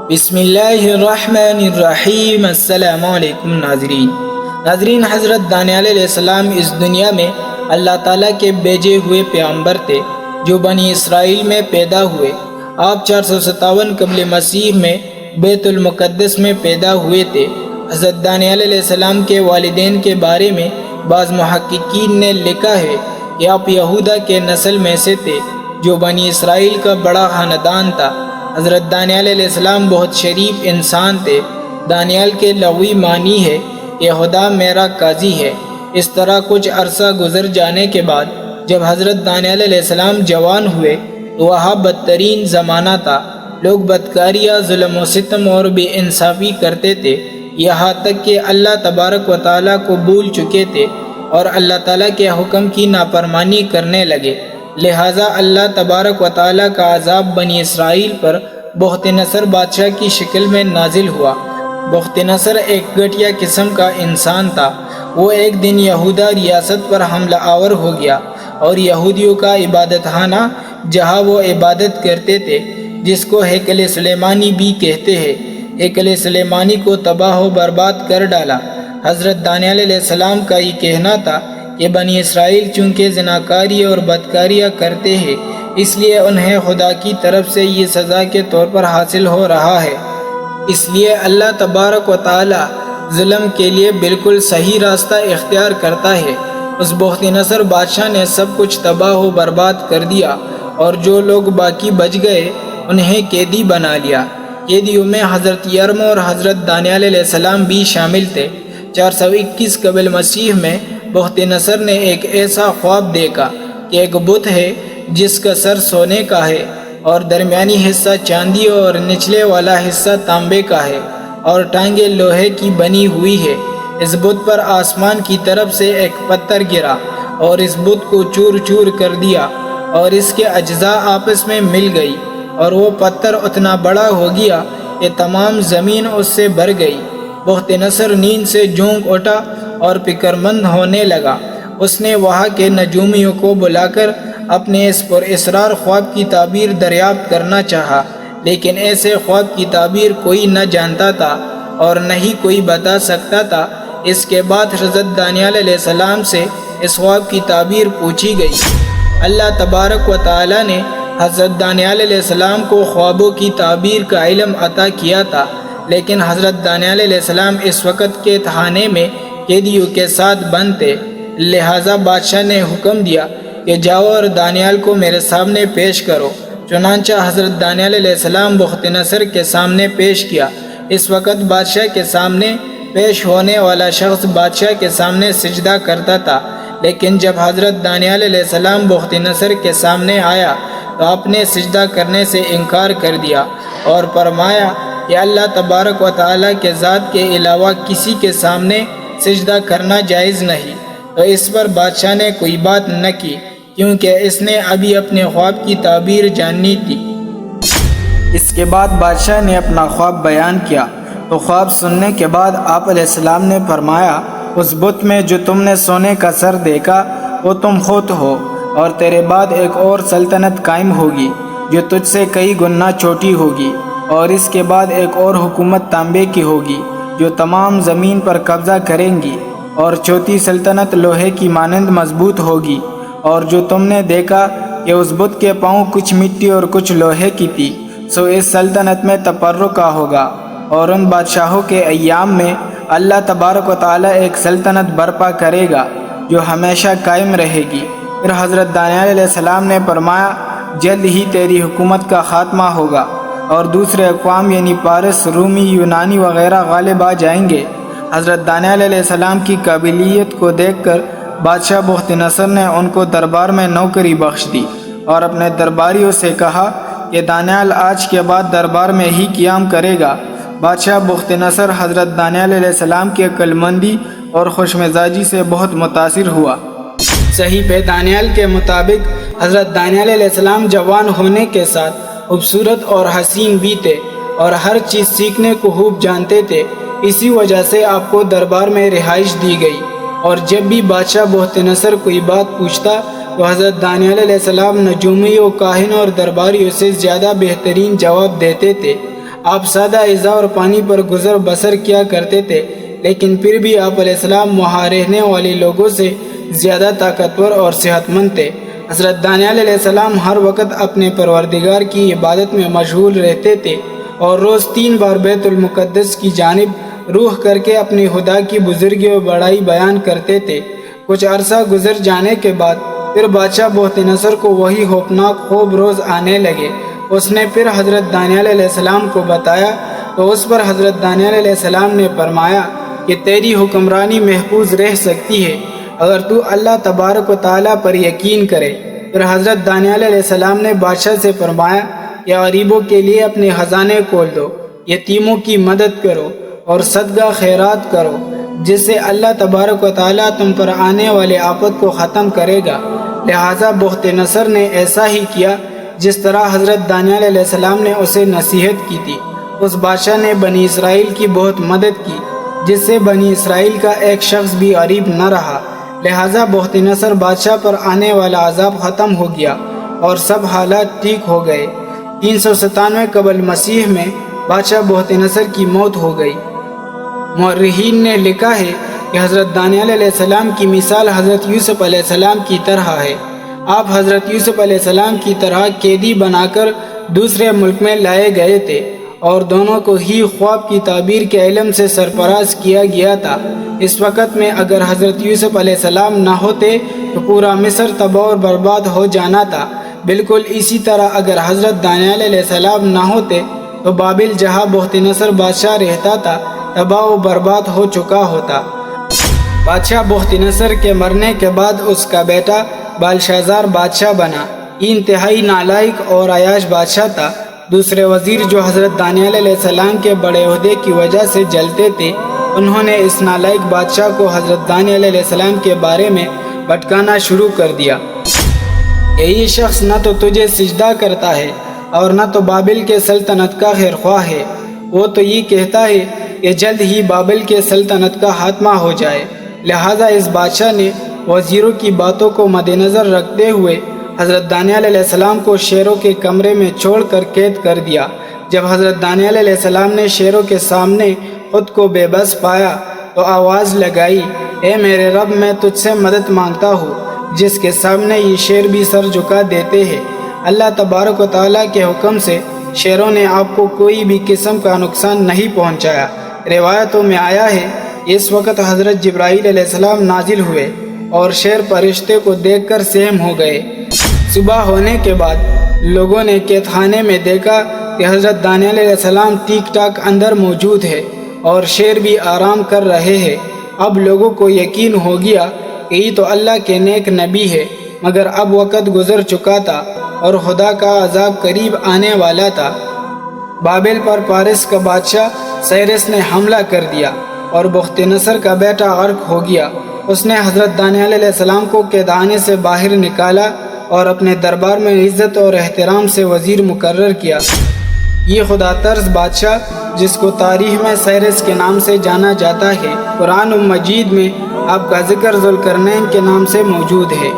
بسم اللہ الرحمن الرحیم۔ السلام علیکم ناظرین، حضرت دانیال علیہ السلام اس دنیا میں اللہ تعالیٰ کے بھیجے ہوئے پیغمبر تھے جو بنی اسرائیل میں پیدا ہوئے۔ آپ 457 قبل مسیح میں بیت المقدس میں پیدا ہوئے تھے۔ حضرت دانیال علیہ السلام کے والدین کے بارے میں بعض محققین نے لکھا ہے کہ آپ یہودا کے نسل میں سے تھے جو بنی اسرائیل کا بڑا خاندان تھا۔ حضرت دانیال علیہ السلام بہت شریف انسان تھے۔ دانیال کے لغوی معنی ہے کہ خدا میرا قاضی ہے۔ اس طرح کچھ عرصہ گزر جانے کے بعد جب حضرت دانیال علیہ السلام جوان ہوئے تو وہاں بدترین زمانہ تھا۔ لوگ بدکاریاں، ظلم و ستم اور بے انصافی کرتے تھے، یہاں تک کہ اللہ تبارک و تعالیٰ کو بھول چکے تھے اور اللہ تعالیٰ کے حکم کی نافرمانی کرنے لگے۔ لہٰذا اللہ تبارک و تعالیٰ کا عذاب بنی اسرائیل پر بخت نصر بادشاہ کی شکل میں نازل ہوا۔ بخت نصر ایک گھٹیا قسم کا انسان تھا۔ وہ ایک دن یہودا ریاست پر حملہ آور ہو گیا اور یہودیوں کا عبادت خانہ جہاں وہ عبادت کرتے تھے، جس کو ہیکل سلیمانی بھی کہتے ہیں، ہیکل سلیمانی کو تباہ و برباد کر ڈالا۔ حضرت دانیال علیہ السلام کا یہ کہنا تھا کہ بنی اسرائیل چونکہ زناکاری اور بدکاریاں کرتے ہیں اس لیے انہیں خدا کی طرف سے یہ سزا کے طور پر حاصل ہو رہا ہے۔ اس لیے اللہ تبارک و تعالی ظلم کے لیے بالکل صحیح راستہ اختیار کرتا ہے۔ اس بخت نصر بادشاہ نے سب کچھ تباہ و برباد کر دیا اور جو لوگ باقی بچ گئے انہیں قیدی بنا لیا۔ قیدیوں میں حضرت یرم اور حضرت دانیال علیہ السلام بھی شامل تھے۔ 421 قبل مسیح میں بخت نصر نے ایک ایسا خواب دیکھا کہ ایک بت ہے جس کا سر سونے کا ہے اور درمیانی حصہ چاندی اور نچلے والا حصہ تانبے کا ہے اور ٹانگیں لوہے کی بنی ہوئی ہے۔ اس بت پر آسمان کی طرف سے ایک پتھر گرا اور اس بت کو چور چور کر دیا اور اس کے اجزاء آپس میں مل گئی اور وہ پتھر اتنا بڑا ہو گیا کہ تمام زمین اس سے بھر گئی۔ بخت نصر نیند سے جھونک اٹھا اور فکر مند ہونے لگا۔ اس نے وہاں کے نجومیوں کو بلا کر اپنے اس پر اسرار خواب کی تعبیر دریافت کرنا چاہا، لیکن ایسے خواب کی تعبیر کوئی نہ جانتا تھا اور نہ ہی کوئی بتا سکتا تھا۔ اس کے بعد حضرت دانیال علیہ السلام سے اس خواب کی تعبیر پوچھی گئی۔ اللہ تبارک و تعالی نے حضرت دانیال علیہ السلام کو خوابوں کی تعبیر کا علم عطا کیا تھا، لیکن حضرت دانیال علیہ السلام اس وقت کے خانے میں قیدیوں کے ساتھ بند تھے۔ لہٰذا بادشاہ نے حکم دیا کہ جاؤ اور دانیال کو میرے سامنے پیش کرو۔ چنانچہ حضرت دانیال علیہ السلام بخت نصر کے سامنے پیش کیا۔ اس وقت بادشاہ کے سامنے پیش ہونے والا شخص بادشاہ کے سامنے سجدہ کرتا تھا، لیکن جب حضرت دانیال علیہ السلام بخت نصر کے سامنے آیا تو آپ نے سجدہ کرنے سے انکار کر دیا اور فرمایا کہ اللہ تبارک و تعالیٰ کے ذات کے علاوہ کسی کے سامنے سجدہ کرنا جائز نہیں۔ تو اس پر بادشاہ نے کوئی بات نہ کی کیونکہ اس نے ابھی اپنے خواب کی تعبیر جاننی تھی۔ اس کے بعد بادشاہ نے اپنا خواب بیان کیا تو خواب سننے کے بعد آپ علیہ السلام نے فرمایا، اس بت میں جو تم نے سونے کا سر دیکھا وہ تم خود ہو اور تیرے بعد ایک اور سلطنت قائم ہوگی جو تجھ سے کئی گنا چھوٹی ہوگی، اور اس کے بعد ایک اور حکومت تانبے کی ہوگی جو تمام زمین پر قبضہ کریں گی، اور چوتھی سلطنت لوہے کی مانند مضبوط ہوگی۔ اور جو تم نے دیکھا کہ اس بت کے پاؤں کچھ مٹی اور کچھ لوہے کی تھی، سو اس سلطنت میں تفرقہ ہوگا، اور ان بادشاہوں کے ایام میں اللہ تبارک و تعالیٰ ایک سلطنت برپا کرے گا جو ہمیشہ قائم رہے گی۔ پھر حضرت دانیال علیہ السلام نے فرمایا، جلد ہی تیری حکومت کا خاتمہ ہوگا اور دوسرے اقوام یعنی پارس، رومی، یونانی وغیرہ غالب آ جائیں گے۔ حضرت دانیال علیہ السلام کی قابلیت کو دیکھ کر بادشاہ بخت نصر نے ان کو دربار میں نوکری بخش دی اور اپنے درباریوں سے کہا کہ دانیال آج کے بعد دربار میں ہی قیام کرے گا۔ بادشاہ بخت نصر حضرت دانیال علیہ السلام کی عقل مندی اور خوش مزاجی سے بہت متاثر ہوا۔ صحیفہ دانیال کے مطابق حضرت دانیال علیہ السلام جوان ہونے کے ساتھ خوبصورت اور حسین بھی تھے اور ہر چیز سیکھنے کو خوب جانتے تھے۔ اسی وجہ سے آپ کو دربار میں رہائش دی گئی، اور جب بھی بادشاہ بخت نصر کوئی بات پوچھتا تو حضرت دانیال علیہ السلام نجومیوں، کاہنوں اور درباریوں سے زیادہ بہترین جواب دیتے تھے۔ آپ سادہ اعضاء اور پانی پر گزر بسر کیا کرتے تھے، لیکن پھر بھی آپ علیہ السلام وہاں رہنے والے لوگوں سے زیادہ طاقتور اور صحت مند تھے۔ حضرت دانیال علیہ السلام ہر وقت اپنے پروردگار کی عبادت میں مشغول رہتے تھے اور روز 3 بار بیت المقدس کی جانب روح کر کے اپنی خدا کی بزرگی و بڑائی بیان کرتے تھے۔ کچھ عرصہ گزر جانے کے بعد پھر بادشاہ بہت نصر کو وہی خوفناک خواب روز آنے لگے۔ اس نے پھر حضرت دانیال علیہ السلام کو بتایا تو اس پر حضرت دانیال علیہ السلام نے فرمایا کہ تیری حکمرانی محفوظ رہ سکتی ہے اگر تو اللہ تبارک و تعالیٰ پر یقین کرے۔ پھر حضرت دانیال علیہ السلام نے بادشاہ سے فرمایا کہ غریبوں کے لیے اپنے خزانے کھول دو، یتیموں کی مدد کرو اور صدقہ خیرات کرو، جس سے اللہ تبارک و تعالیٰ تم پر آنے والے آفت کو ختم کرے گا۔ لہٰذا بخت نصر نے ایسا ہی کیا جس طرح حضرت دانیال علیہ السلام نے اسے نصیحت کی تھی۔ اس بادشاہ نے بنی اسرائیل کی بہت مدد کی، جس سے بنی اسرائیل کا ایک شخص بھی غریب نہ رہا۔ لہٰذا بخت نصر بادشاہ پر آنے والا عذاب ختم ہو گیا اور سب حالات ٹھیک ہو گئے۔ 397 قبل مسیح میں بادشاہ بخت نصر کی موت ہو گئی۔ مورخین نے لکھا ہے کہ حضرت دانیال علیہ السلام کی مثال حضرت یوسف علیہ السلام کی طرح ہے۔ آپ حضرت یوسف علیہ السلام کی طرح قیدی بنا کر دوسرے ملک میں لائے گئے تھے اور دونوں کو ہی خواب کی تعبیر کے علم سے سرفراز کیا گیا تھا۔ اس وقت میں اگر حضرت یوسف علیہ السلام نہ ہوتے تو پورا مصر تباہ اور برباد ہو جانا تھا۔ بالکل اسی طرح اگر حضرت دانیال علیہ السلام نہ ہوتے تو بابل جہاں بخت نصر بادشاہ رہتا تھا تباہ و برباد ہو چکا ہوتا۔ بادشاہ بخت نصر کے مرنے کے بعد اس کا بیٹا بالشازار بادشاہ بنا۔ یہ انتہائی نالائق اور عیاش بادشاہ تھا۔ دوسرے وزیر جو حضرت دانیال علیہ السلام کے بڑے عہدے کی وجہ سے جلتے تھے، انہوں نے اس نالائق بادشاہ کو حضرت دانیال علیہ السلام کے بارے میں بھٹکانا شروع کر دیا۔ یہی شخص نہ تو تجھے سجدہ کرتا ہے اور نہ تو بابل کے سلطنت کا خیرخواہ ہے۔ وہ تو یہ کہتا ہے کہ جلد ہی بابل کے سلطنت کا خاتمہ ہو جائے۔ لہٰذا اس بادشاہ نے وزیروں کی باتوں کو مد نظر رکھتے ہوئے حضرت دانیال علیہ السلام کو شیروں کے کمرے میں چھوڑ کر قید کر دیا۔ جب حضرت دانیال علیہ السلام نے شیروں کے سامنے خود کو بے بس پایا تو آواز لگائی، اے میرے رب، میں تجھ سے مدد مانگتا ہوں، جس کے سامنے یہ شیر بھی سر جھکا دیتے ہیں۔ اللہ تبارک و تعالیٰ کے حکم سے شیروں نے آپ کو کوئی بھی قسم کا نقصان نہیں پہنچایا۔ روایتوں میں آیا ہے اس وقت حضرت جبرائیل علیہ السلام نازل ہوئے اور شیر فرشتے کو دیکھ کر سہم ہو گئے۔ صبح ہونے کے بعد لوگوں نے قید خانے میں دیکھا کہ حضرت دانیال علیہ السلام ٹھیک ٹھاک اندر موجود ہے اور شیر بھی آرام کر رہے ہیں۔ اب لوگوں کو یقین ہو گیا کہ یہ تو اللہ کے نیک نبی ہے، مگر اب وقت گزر چکا تھا اور خدا کا عذاب قریب آنے والا تھا۔ بابل پر پارس کا بادشاہ سائرس نے حملہ کر دیا اور بخت نصر کا بیٹا غرق ہو گیا۔ اس نے حضرت دانیال علیہ السلام کو قید خانے سے باہر نکالا اور اپنے دربار میں عزت اور احترام سے وزیر مقرر کیا۔ یہ خدا طرز بادشاہ، جس کو تاریخ میں سائرس کے نام سے جانا جاتا ہے، قرآن مجید میں آپ کا ذکر ذوالقرنین کے نام سے موجود ہے۔